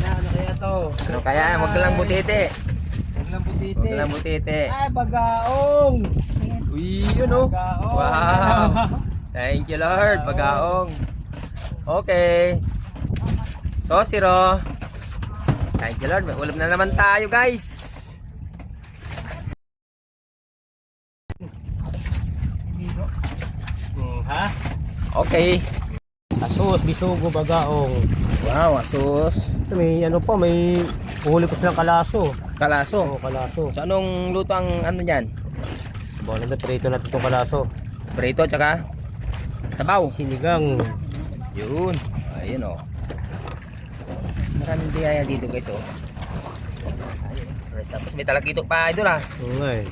Ano kaya to? Ano kaya? Huwag ka lang butete. Huwag lang butite. Huwag ka lang butete. Ay, bagaong! Uy, yun oh. Bagaong! Wow. Thank you Lord. Pagaong. Okay. Tosiro. Thank you Lord. May ulam na naman tayo guys. Ha? Okay. Asus, bisugo, bagaong. Wow, asus. May ano pa, may huli pa silang kalaso. Kalaso. Oo, kalaso. So anong luto ang ano dyan? Bola na prito natin itong kalaso. Prito tsaka sabaw. Sinigang. Yun. Ayun oh. Maraming biyaya dito guys oh. Ayun. Tapos may talakito pa idol ah. Oo nga eh.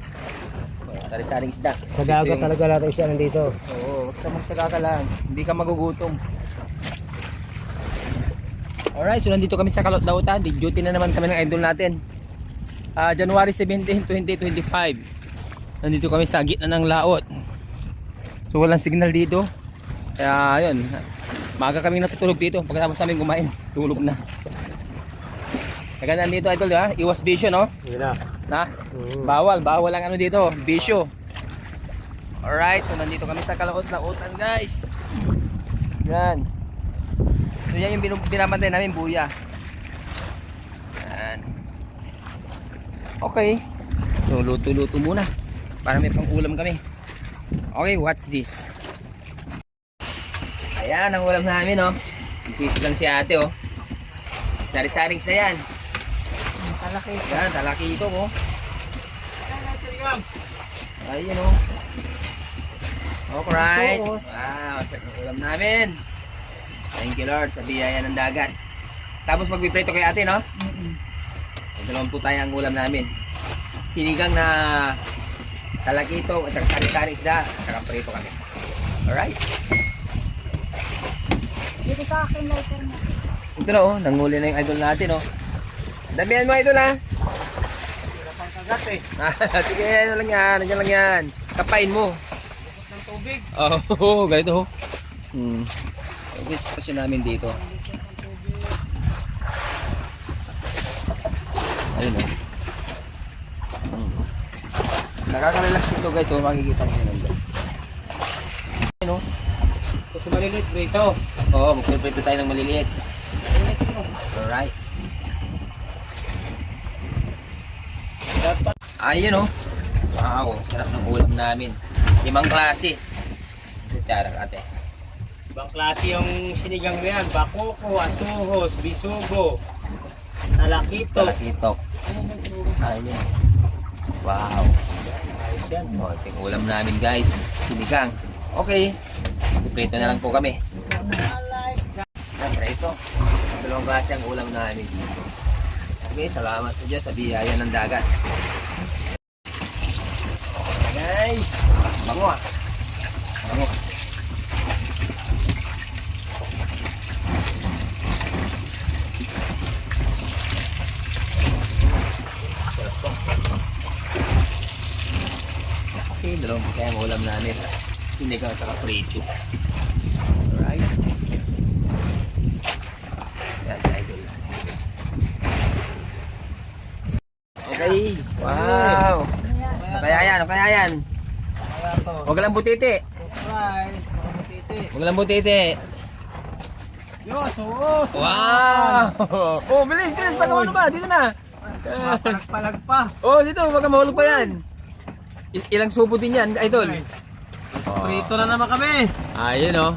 Sari-saring isda. Sa dagat talaga lahat ang isya nandito. Oo, huwag sa magtaga ka lang. Hindi ka magugutom. Alright, so nandito kami sa Kalot-Lautan. Duty na naman kami ng idol natin. January 17, 2025. Nandito kami sa gitna ng laot. So walang signal dito. Kaya ayun, maaga kaming natutulog dito. Pagkatapos namin kumain, tulog na. Kaya nandito idol, ha? Iwas bisyo, no? Yun na. Na? Bawal ang ano dito, bisyo. Alright, so nandito kami sa Kalot-Lautan guys. Yan. So yan yung binabantay namin, buya. Yan. Okay. So luto-luto muna para may pang ulam kami. Okay, what's this? Ayan ang ulam namin, oh. Isis lang si ate, oh. Sari-saring sa yan. Talaki. Yan, talaki ito, oh. Ayun, oh. Alright. Wow, sarap ng ulam namin. Thank you Lord sa biyaya ng dagat. Tapos magpiprito kay ate, no? Dalawang po tayo ang ulam namin. Sinigang na talakito at sari-sari isda. Saka prito kami. Alright. Dito sa akin, lighter mo. Ito na, oh. Nanguli na yung idol natin, oh. Damihan mo, idol, ha? Pang kagat eh. Sige, ano lang yan. Nandiyan lang yan. Kapain mo. Ng tubig. Oh, ganito, oh. Gusto kasi namin dito. Ayun, oh. Nakaka-relax ito, guys, oh. Makikita nyo nandiyan. Ayun, oh. Kasi maliliit prito. Oo, magpiprito tayo ng maliliit. Alright. Ayun, oh. Wow, sarap ng ulam namin. 5 klase. Charang ate. Ibang klase yung sinigang na yan. Bakuko, asuhos, bisugo, talakitok. Talakitok. Ayun. Wow. Ayos yan. O, ito yung ulam namin guys. Sinigang. Okay. Prito na lang po kami. Prito. Dalawang klase ang ulam namin. Okay, salamat sa Diyos sa biyaya ng dagat. Guys, bango ah. Bango. Okay, dalawang kaya ang ulam namin. Sinigang sa prito. Alright. Yan si idol. Okay. Wow. Ano kaya yan? Ano kaya yan? Kaya to. Huwag lang butiti. Surprise. Mga matiti. Huwag lang butiti. Yo, suos. Wow! Oh, bilis, bilis. Baka ano ba? Dito na. Palag pa. Oh, dito. Baka mahulog pa yan. Ilang subo din yan, idol. Prito na naman kami. Ayun, oh.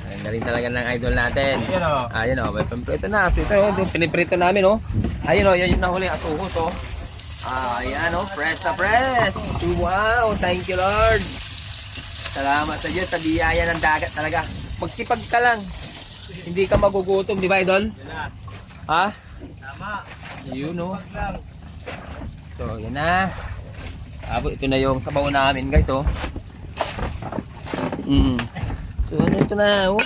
Ang galing talaga ng idol natin. Ayun, oh. Ayun, oh. May pamprito na. So, ito, piniprito namin, oh. Ayun, oh. Yan yung nahuli. Atuhos, oh. Ayan, oh. Fresh na fresh. Wow. Thank you, Lord. Salamat sa Diyos sa biyaya ng dagat talaga. Magsipag ka lang. Hindi ka magugutom, di ba, idol? Yun na. Ha? Tama. Yun, oh. Pag lang. So, yun na. Ito na yung sabaw namin, guys, oh. So, ito na, oh.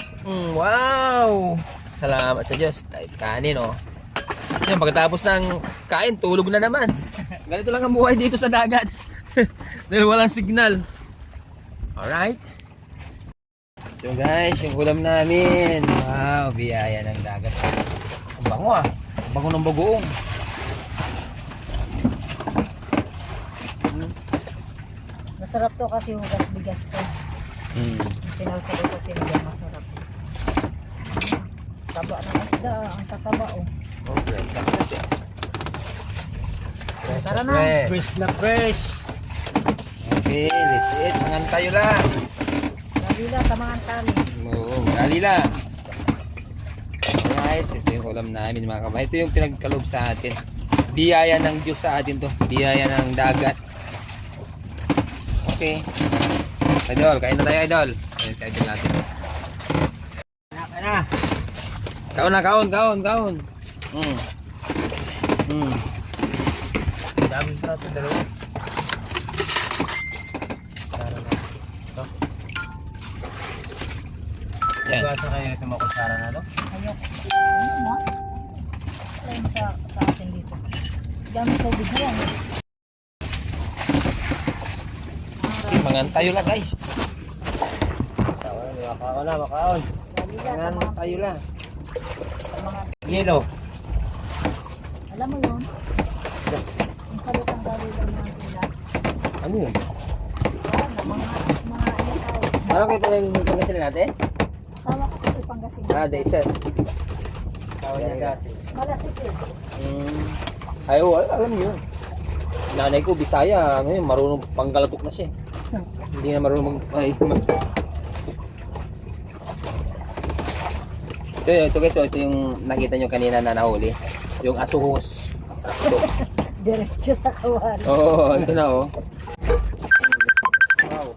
Wow! Salamat sa Diyos. Dahil kanin, oh. Yan, pagkatapos ng kain, tulog na naman. Ganito lang ang buhay dito sa dagat. Dahil walang signal. Alright. So, guys, yung ulam namin. Wow. Wow, biyaya ng dagat. Ang bango ah. Ang bango ng bagoong. Masarap to kasi hugas bigas to. Sinalsa ko kasi nila masarap. Taba ng isda, ang tataba oh. Oh, fresh na fresh eh. Fresh Tara na na. fresh. Fresh na fresh. Okay, let's eat. Mangan tayo lang. Dalila, tamangan tali. Oo, dali lang. Guys, ito yung ulam namin mga kabayan. Ito yung pinagkalob sa atin. Biyaya ng Diyos sa atin to. Biyaya ng dagat. Okay. Idol, kain na tayo idol. Kain sa idol natin. Anak na. Kaon na, kaon. Dami pa ito, dalawa. Tara na. Ito. Yan. Gasa kayo ito makusara na, no? Ayok. Ano mo? Try mo sa atin dito. Dami tubig na yan. Okay, mangan tayo lang guys. Makaon na, makaon. Dalila, Mangan tamangan. tayo lang. Tamangan. Yelo. Alam mo yun? Yung salitang dalila ng tila. Ano yun? Mga ayakaw. Ano kayo pala yung pagkasin natin? Asawa ko kasi Pangasinan. Ah, Daiset. Tawag niya gati. Malasik eh. Ay, alam niyo. Nanay ko, Bisaya. Ngayon, marunong panggalatok na siya. Hindi na marunong ito guys, ito yung nakita nyo kanina na nahuli. Yung asuhos. Masarap ito. Diretso sa kawari. Oo, ito na oh. Wow.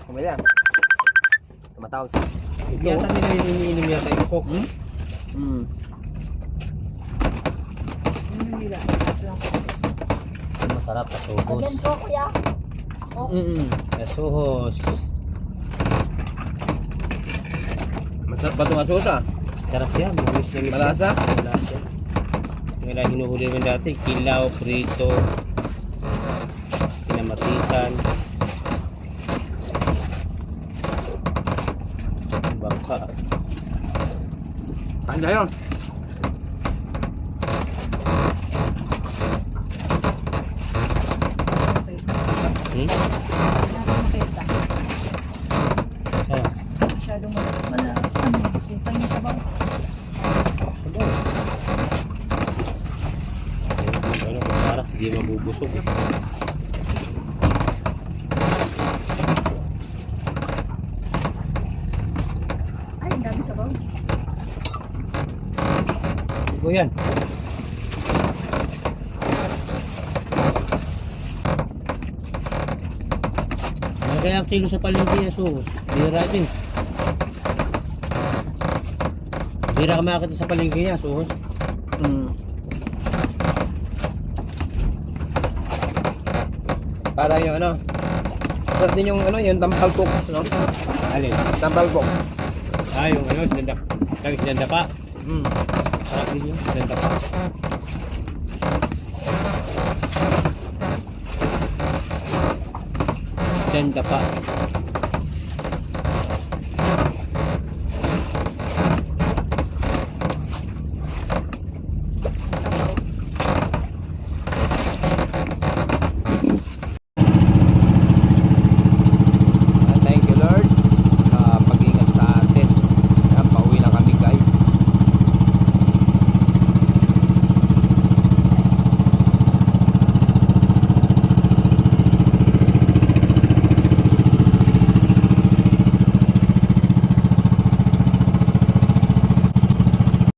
Kumili lang. Tumatawag sa ito. Yata nila yung iniinom yata yung coke. Ano nila? Masarap, kasuhos. Again po kuya. Kasuhos. Masarap ba itong asuhos ah? Sarap yan, mabis na Malasa? Malasa. Yung ilang hinuhuli mo dati, kilaw, prito, kinamatisan, bangka. Kain tayo. Nakakita. Saan? Masyadong wala. Yung pangin sa bang. Ano kung para, hindi mabubusog. Ay, ang dami sa bang. Ito yan. Ano kaya ang kilo sa palengke niya, sus? Bira din. Bira ka makakita sa palengke niya, sus. Parang yung ano. Sarap din yung ano, yung tampal cook, no? Alin? Tampal cook. Ah, yung ano, sinanda pa. Sarap din yun, sinanda pa. Sinanda pa.